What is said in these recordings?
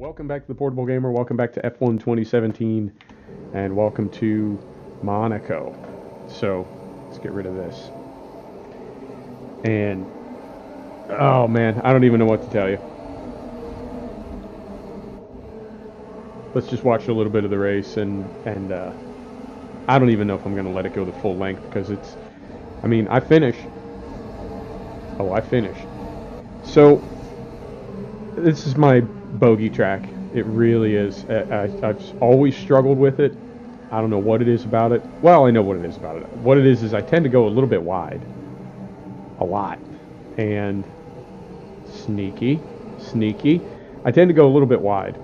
Welcome back to the Portable Gamer. Welcome back to F1 2017, and welcome to Monaco. So, let's get rid of this. And oh man, I don't even know what to tell you. Let's just watch a little bit of the race, and I don't even know if I'm going to let it go the full length because it's. I mean, I finished. Oh, I finished. So, this is my bogey track. It really is. I've always struggled with it. I don't know what it is about it. Well, I know what it is about it. What it is I tend to go a little bit wide. A lot. And sneaky. I tend to go a little bit wide.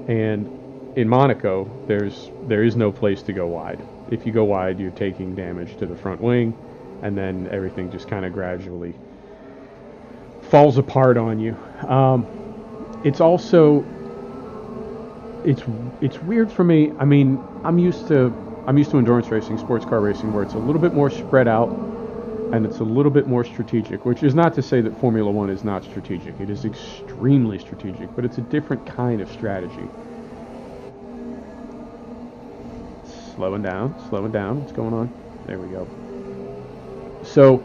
And in Monaco, there is no place to go wide. If you go wide, you're taking damage to the front wing, and then everything just kind of gradually falls apart on you. It's also it's weird for me. I mean, I'm used to endurance racing, sports car racing, where it's a little bit more spread out and it's a little bit more strategic. Which is not to say that Formula One is not strategic. It is extremely strategic, but it's a different kind of strategy. Slowing down. What's going on? There we go. So,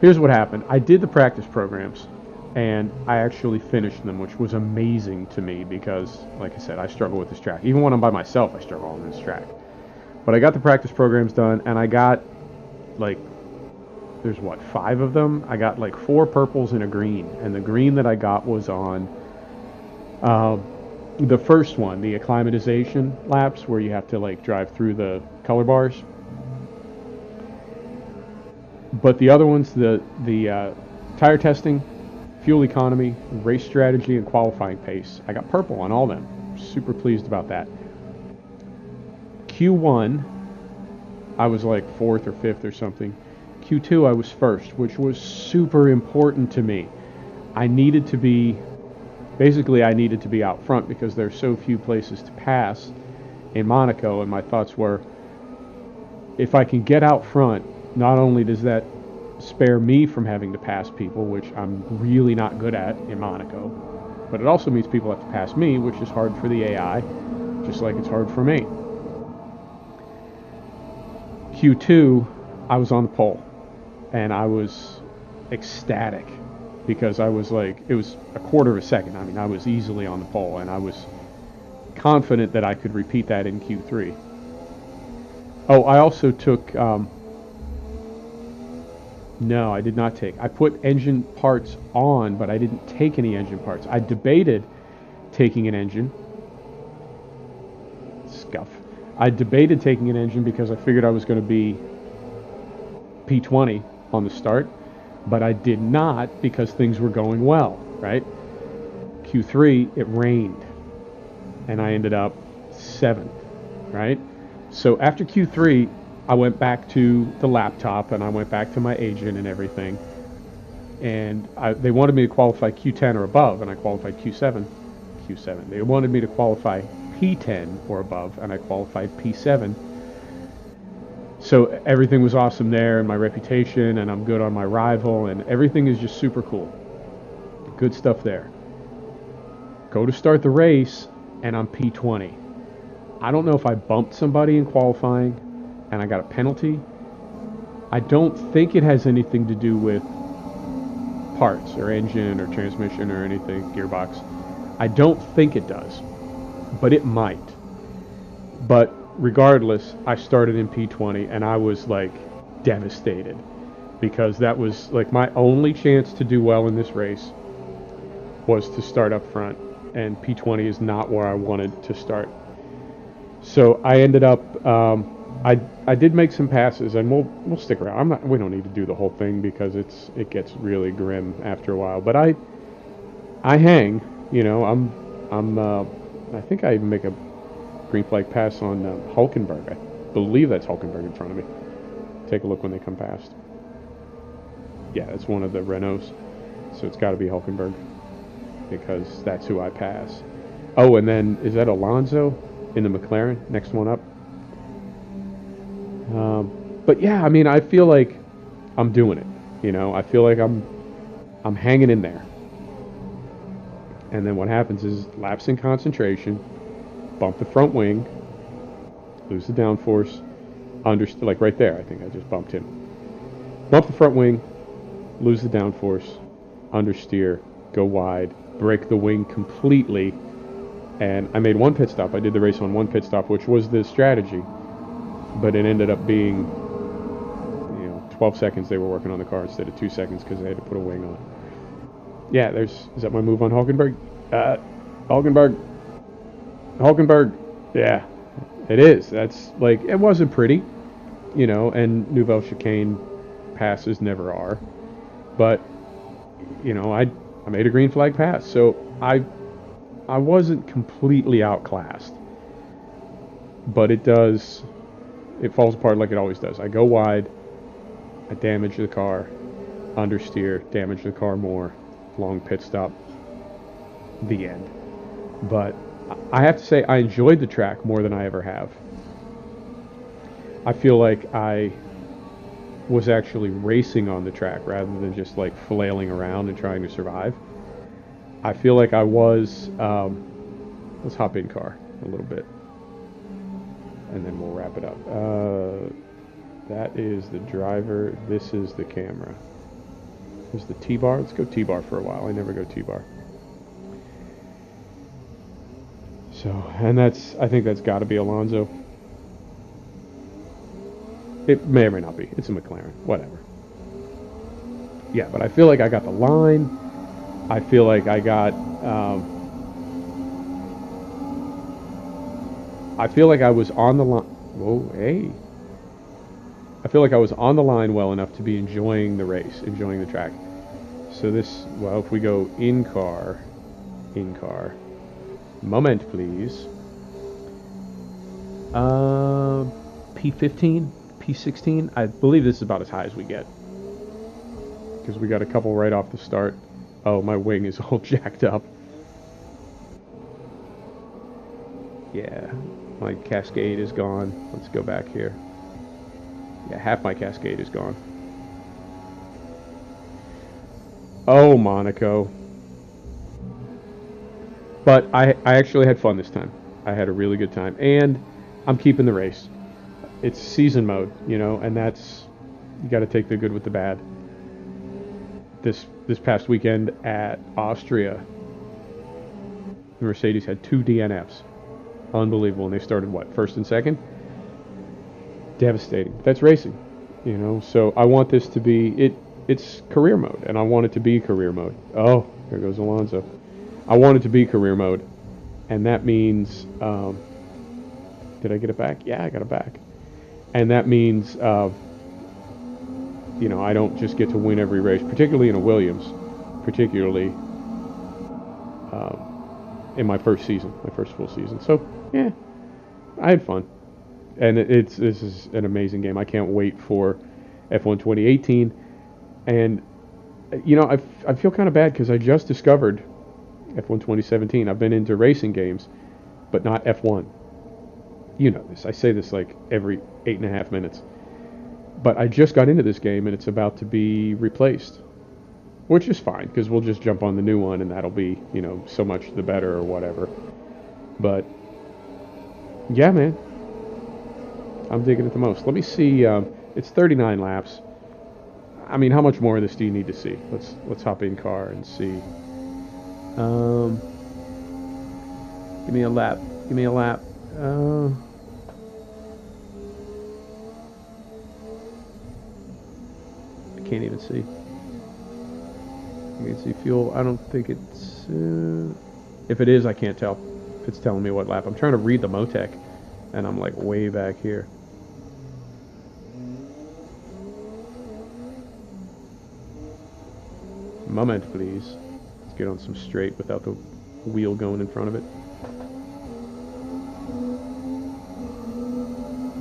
here's what happened. I did the practice programs, and I actually finished them, which was amazing to me because, like I said, I struggle with this track. Even when I'm by myself, I struggle on this track. But I got the practice programs done, and I got, like, there's what, 5 of them? I got, like, 4 purples and a green, and the green that I got was on the first one, the acclimatization laps, where you have to, like, drive through the color bars. But the other ones, the tire testing, fuel economy, race strategy, and qualifying pace, I got purple on all of them. Super pleased about that. Q1, I was like 4th or 5th or something. Q2, I was 1st, which was super important to me. I needed to be out front because there's so few places to pass in Monaco, and my thoughts were, if I can get out front, not only does that spare me from having to pass people, which I'm really not good at in Monaco, but it also means people have to pass me, which is hard for the AI, just like it's hard for me. Q2, I was on the pole, and I was ecstatic because I was like, it was a quarter of a second. I mean, I was easily on the pole, and I was confident that I could repeat that in Q3. Oh, I also took... No, I did not take. I put engine parts on, but I didn't take any engine parts. I debated taking an engine. Scuff. I debated taking an engine because I figured I was going to be P20 on the start, but I did not because things were going well, right? Q3, it rained, and I ended up 7th, right? So after Q3, I went back to the laptop, and I went back to my agent and everything. And they wanted me to qualify Q10 or above, and I qualified Q7. They wanted me to qualify P10 or above, and I qualified P7. So everything was awesome there, and my reputation, and I'm good on my rival, and everything is just super cool. Good stuff there. Go to start the race, and I'm P20. I don't know if I bumped somebody in qualifying, and I got a penalty. I don't think it has anything to do with parts or engine or transmission or anything, gearbox. I don't think it does, but it might. But regardless, I started in P20, and I was like devastated because that was like my only chance to do well in this race was to start up front, and P20 is not where I wanted to start. So I ended up I did make some passes, and we'll stick around. We don't need to do the whole thing because it gets really grim after a while. But I hang, you know. I think I even make a green flag pass on Hulkenberg. I believe that's Hulkenberg in front of me. Take a look when they come past. Yeah, it's one of the Renaults, so it's got to be Hulkenberg because that's who I pass. Oh, and then is that Alonso in the McLaren? Next one up. But yeah, I mean, I feel like I'm doing it. You know, I feel like I'm hanging in there. And then what happens is lapse in concentration, bump the front wing, lose the downforce, like right there, I think I just bumped him. Bump the front wing, lose the downforce, understeer, go wide, break the wing completely, and I made one pit stop. I did the race on one pit stop, which was the strategy, but it ended up being 12 seconds they were working on the car instead of 2 seconds because they had to put a wing on. Yeah, is that my move on Hulkenberg? Hulkenberg. Yeah, it is. That's like, it wasn't pretty, and Nouvelle Chicane passes never are. But, I made a green flag pass. So I wasn't completely outclassed. But it falls apart like it always does. I go wide, I damage the car, understeer, damage the car more, long pit stop, the end. But I have to say I enjoyed the track more than I ever have. I feel like I was actually racing on the track rather than just like flailing around and trying to survive. I feel like I was, let's hop in car a little bit and then we'll wrap it up. That is the driver. This is the camera. Here's the T-bar. Let's go T-bar for a while. I never go T-bar. So, and I think that's got to be Alonso. It may or may not be. It's a McLaren. Whatever. Yeah, but I feel like I got the line. I feel like I got... I feel like I was on the line... Whoa, hey. I feel like I was on the line well enough to be enjoying the race, enjoying the track. So if we go in car, moment please. P15, P16, I believe this is about as high as we get. Because we got a couple right off the start. Oh, my wing is all jacked up. Yeah, my cascade is gone. Let's go back here. Yeah, half my cascade is gone. Oh, Monaco. But I actually had fun this time. I had a really good time. And I'm keeping the race. It's season mode, and that's... You got to take the good with the bad. This past weekend at Austria, the Mercedes had 2 DNFs. Unbelievable. And they started, first and second? Devastating. That's racing, so I want this to be it's career mode, and I want it to be career mode. Oh, there goes Alonso. I want it to be career mode, and that means did I get it back? Yeah, I got it back. And that means I don't just get to win every race, particularly in a Williams, in my first full season. So yeah, I had fun. And this is an amazing game. I can't wait for F1 2018. And, I feel kind of bad because I just discovered F1 2017. I've been into racing games, but not F1. You know this. I say this like every 8.5 minutes. But I just got into this game, and it's about to be replaced. Which is fine, because we'll just jump on the new one, and that'll be, so much the better or whatever. But, yeah, man. I'm digging it the most. Let me see. It's 39 laps. I mean, how much more of this do you need to see? Let's hop in car and see. Give me a lap. I can't even see. You can see fuel. I don't think it's... if it is, I can't tell. If it's telling me what lap. I'm trying to read the Motec, and I'm like way back here. Moment, please. Let's get on some straight without the wheel going in front of it.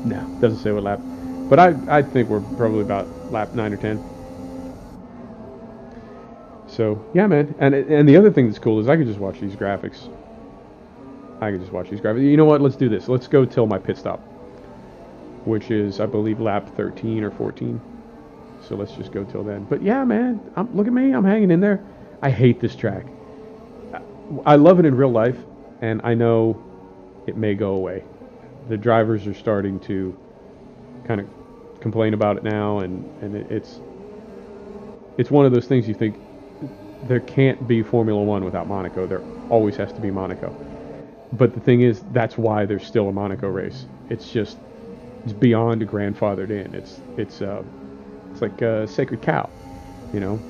No, doesn't say what lap. But I think we're probably about lap 9 or 10. So, yeah, man. And the other thing that's cool is I can just watch these graphics. You know what? Let's do this. Let's go till my pit stop, which is, I believe, lap 13 or 14. So let's just go till then. But yeah, man, look at me. I'm hanging in there. I hate this track. I love it in real life, and I know it may go away. The drivers are starting to kind of complain about it now, and it's one of those things you think there can't be Formula One without Monaco. There always has to be Monaco. But the thing is, that's why there's still a Monaco race. It's beyond grandfathered in. It's like a sacred cow, you know.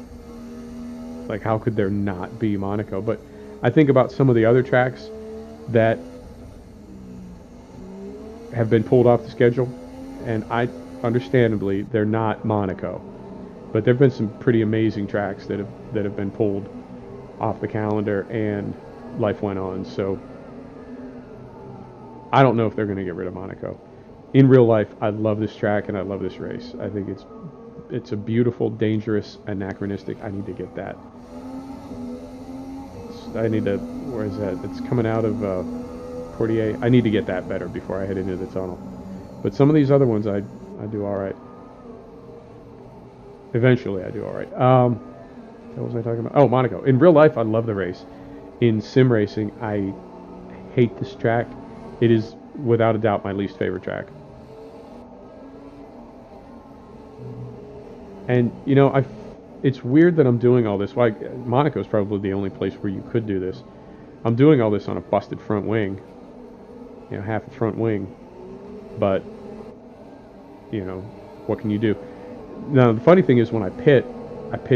Like how could there not be Monaco? But I think about some of the other tracks that have been pulled off the schedule, and understandably they're not Monaco. But there've been some pretty amazing tracks that have been pulled off the calendar, and life went on. So I don't know if they're going to get rid of Monaco. In real life, I love this track and I love this race. I think it's a beautiful, dangerous, anachronistic. I need to get that. I need to. Where is that? It's coming out of Portier. I need to get that better before I head into the tunnel. But some of these other ones, I do all right. Eventually, I do all right. What was I talking about? Oh, Monaco. In real life, I love the race. In sim racing, I hate this track. It is, without a doubt, my least favorite track. And, you know, it's weird that I'm doing all this. Monaco is probably the only place where you could do this. I'm doing all this on a busted front wing. You know, half a front wing. But, you know, what can you do? Now, the funny thing is when I pit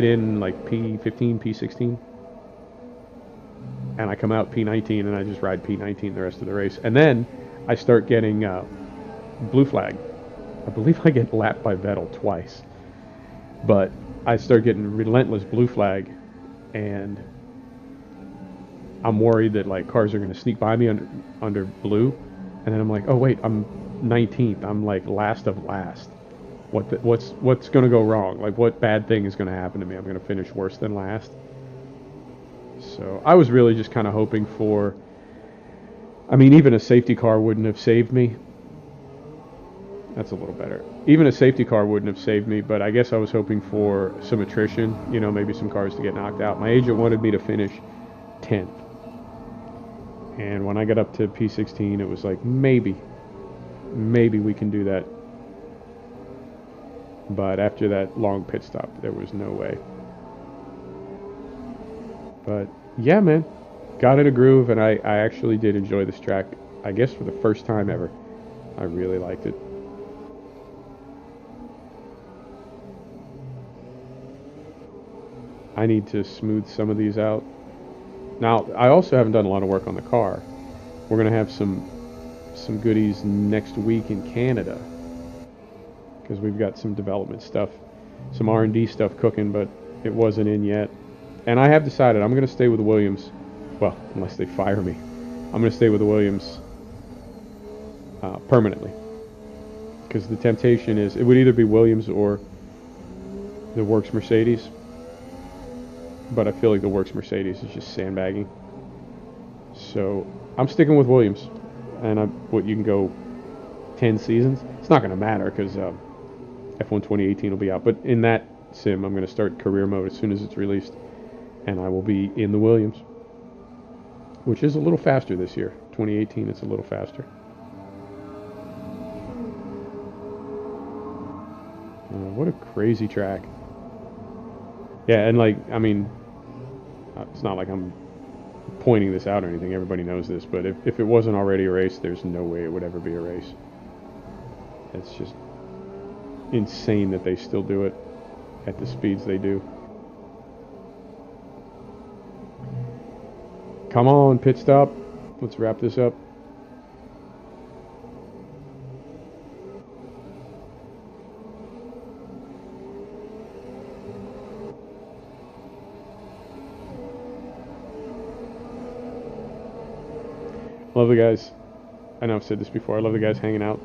in like P15, P16. And I come out P19 and I just ride P19 the rest of the race. And then I start getting blue flag. I believe I get lapped by Vettel twice. But I start getting relentless blue flag, and I'm worried that like cars are going to sneak by me under blue. And then I'm like, oh wait, I'm 19th. I'm like last of last. What's going to go wrong? Like what bad thing is going to happen to me? I'm going to finish worse than last. So I was really just kind of hoping for, I mean, even a safety car wouldn't have saved me. That's a little better. Even a safety car wouldn't have saved me, but I guess I was hoping for some attrition, you know, maybe some cars to get knocked out. My agent wanted me to finish 10th. And when I got up to P16, it was like, maybe we can do that. But after that long pit stop, there was no way. But yeah, man, got in a groove, and I actually did enjoy this track. I guess for the first time ever, I really liked it. I need to smooth some of these out. Now, I also haven't done a lot of work on the car. We're going to have some goodies next week in Canada, because we've got some development stuff, some R&D stuff cooking, but it wasn't in yet. And I have decided I'm going to stay with the Williams. Well, unless they fire me. I'm going to stay with the Williams permanently. Because the temptation is, it would either be Williams or the Works Mercedes. But I feel like the Works Mercedes is just sandbagging. So I'm sticking with Williams. And you can go 10 seasons. It's not going to matter because F1 2018 will be out. But in that sim, I'm going to start career mode as soon as it's released. And I will be in the Williams, which is a little faster this year. 2018, it's a little faster. What a crazy track. Yeah, and like, I mean, it's not like I'm pointing this out or anything. Everybody knows this. But if it wasn't already a race, there's no way it would ever be a race. It's just insane that they still do it at the speeds they do. Come on, pit stop. Let's wrap this up. Love the guys. I know I've said this before. I love the guys hanging out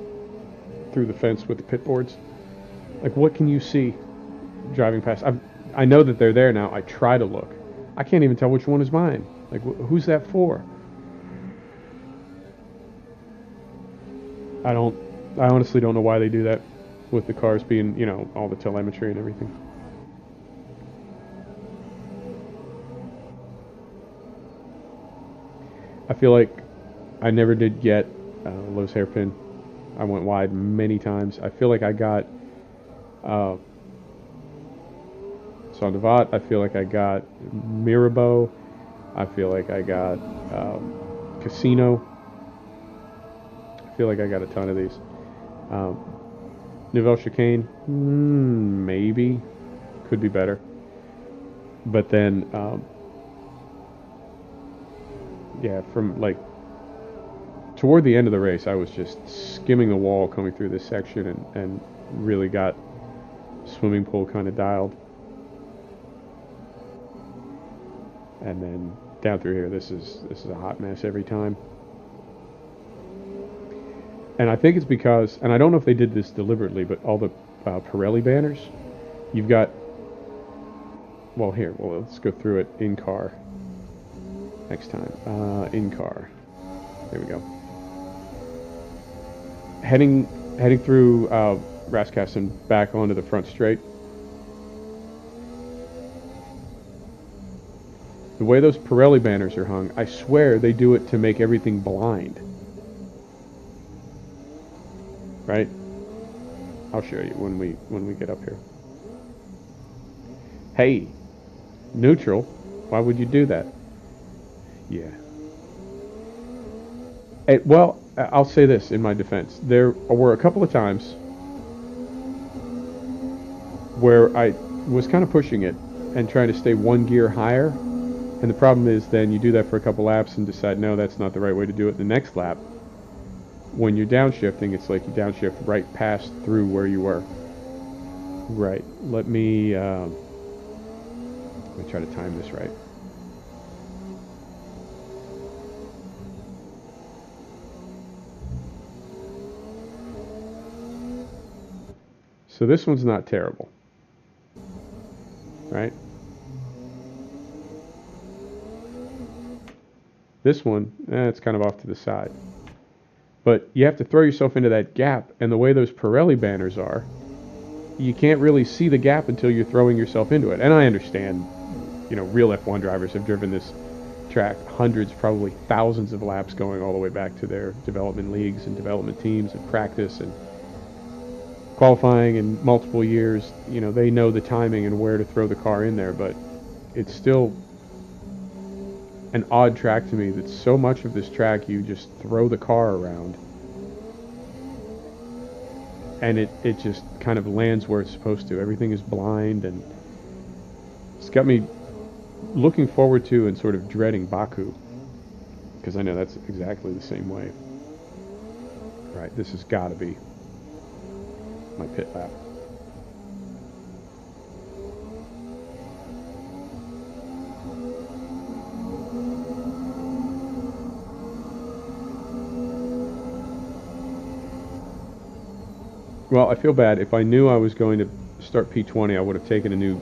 through the fence with the pit boards. Like, what can you see driving past? I know that they're there now. I try to look. I can't even tell which one is mine. Like, who's that for? I honestly don't know why they do that with the cars being, you know, all the telemetry and everything. I feel like I never did get Lowe's hairpin. I went wide many times. I feel like I got uh, Sandovat. I feel like I got Mirabeau. I feel like I got Casino. I feel like I got a ton of these. Um, Nouvelle Chicane, maybe. Could be better. But then, yeah, from like toward the end of the race, I was just skimming the wall coming through this section and really got swimming pool kind of dialed. And then down through here, this is a hot mess every time. And I think it's because, and I don't know if they did this deliberately, but all the Pirelli banners, you've got, well, let's go through it in car next time. In car. There we go. Heading through Raskasson back onto the front straight. The way those Pirelli banners are hung, I swear they do it to make everything blind. Right? I'll show you when we get up here. Hey, neutral. Why would you do that? Yeah. Well, I'll say this in my defense. There were a couple of times where I was kind of pushing it and trying to stay one gear higher. And the problem is then you do that for a couple laps and decide, no, that's not the right way to do it the next lap. When you're downshifting, it's like you downshift right past through where you were. Right. Let me try to time this right. So this one's not terrible. Right? This one, it's kind of off to the side. But you have to throw yourself into that gap, and the way those Pirelli banners are, you can't really see the gap until you're throwing yourself into it. And I understand, real F1 drivers have driven this track hundreds, probably thousands of laps going all the way back to their development leagues and development teams and practice and qualifying in multiple years. They know the timing and where to throw the car in there, but it's still an odd track to me that so much of this track you just throw the car around and it just kind of lands where it's supposed to. Everything is blind, and it's got me looking forward to and sort of dreading Baku, because I know that's exactly the same way. Right, this has got to be my pit lap. Well, I feel bad. If I knew I was going to start P20, I would have taken a new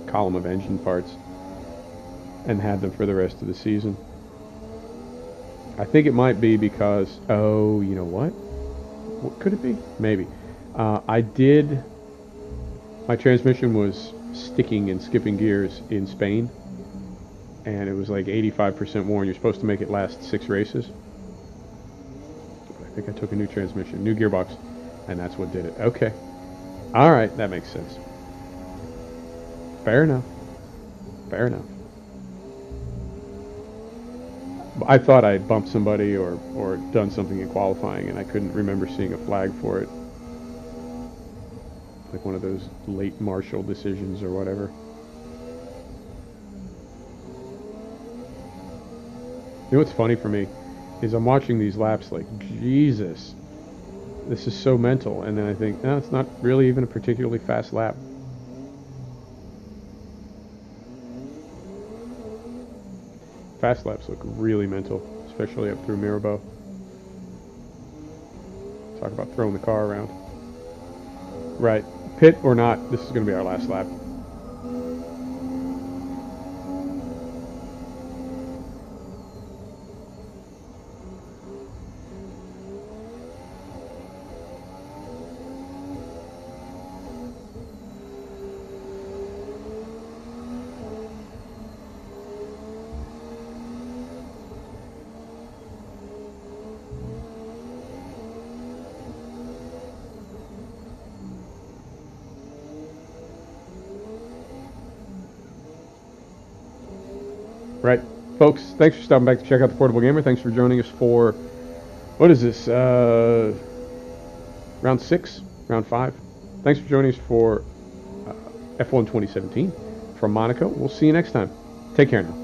column of engine parts and had them for the rest of the season. I think it might be because, oh, you know what? What could it be? Maybe. My transmission was sticking and skipping gears in Spain, and it was like 85% worn. You're supposed to make it last 6 races. I think I took a new transmission, new gearbox, and that's what did it. Okay. All right, that makes sense. Fair enough. Fair enough. I thought I had bumped somebody or done something in qualifying, and I couldn't remember seeing a flag for it. Like one of those late Marshall decisions or whatever. You know what's funny for me is I'm watching these laps like, Jesus, this is so mental. And then I think, no, it's not really even a particularly fast lap. Fast laps look really mental, especially up through Mirabeau. Talk about throwing the car around. Right. Pit or not, this is going to be our last lap. Right. Folks, thanks for stopping back to check out the Portable Gamer. Thanks for joining us for, what is this, round 6, round 5. Thanks for joining us for F1 2017 from Monaco. We'll see you next time. Take care now.